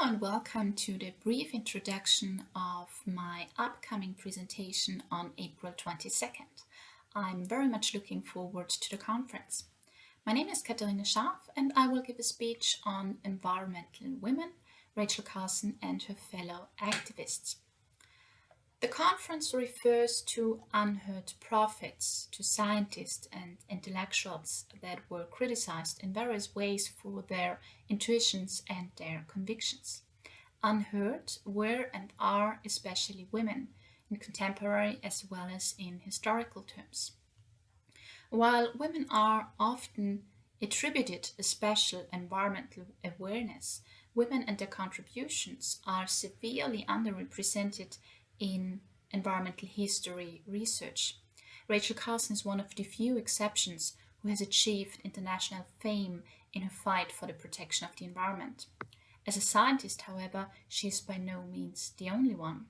Hello and welcome to the brief introduction of my upcoming presentation on April 22nd. I'm very much looking forward to the conference. My name is Katharina Scharf and I will give a speech on environmental women, Rachel Carson and her fellow activists. The conference refers to unheard prophets, to scientists and intellectuals that were criticized in various ways for their intuitions and their convictions. Unheard were and are especially women, in contemporary as well as in historical terms. While women are often attributed a special environmental awareness, women and their contributions are severely underrepresented in environmental history research. Rachel Carson is one of the few exceptions who has achieved international fame in her fight for the protection of the environment. As a scientist, however, she is by no means the only one.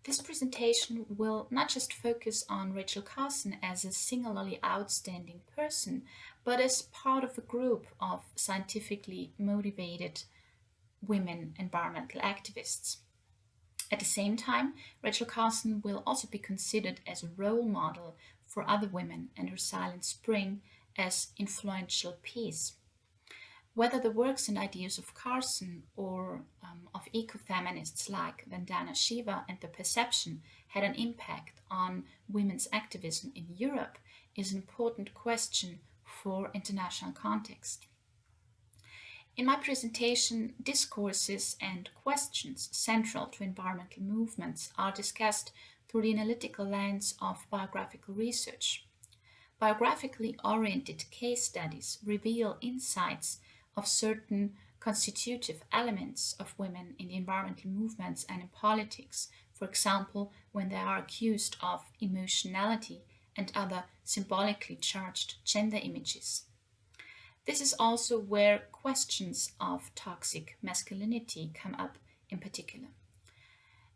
This presentation will not just focus on Rachel Carson as a singularly outstanding person, but as part of a group of scientifically motivated women environmental activists. At the same time, Rachel Carson will also be considered as a role model for other women and her silent spring as influential piece. Whether the works and ideas of Carson or of ecofeminists like Vandana Shiva and the perception had an impact on women's activism in Europe is an important question for international context. In my presentation, discourses and questions central to environmental movements are discussed through the analytical lens of biographical research. Biographically oriented case studies reveal insights of certain constitutive elements of women in the environmental movements and in politics, for example, when they are accused of emotionality and other symbolically charged gender images. This is also where questions of toxic masculinity come up in particular.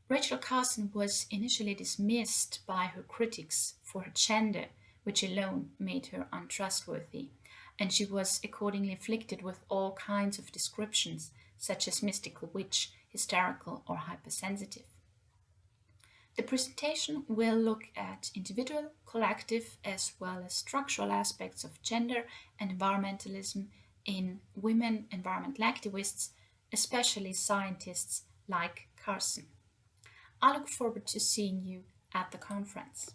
Rachel Carson was initially dismissed by her critics for her gender, which alone made her untrustworthy, and she was accordingly afflicted with all kinds of descriptions, such as mystical witch, hysterical, or hypersensitive. The presentation will look at individual, collective, as well as structural aspects of gender and environmentalism in women environmental activists, especially scientists like Carson. I look forward to seeing you at the conference.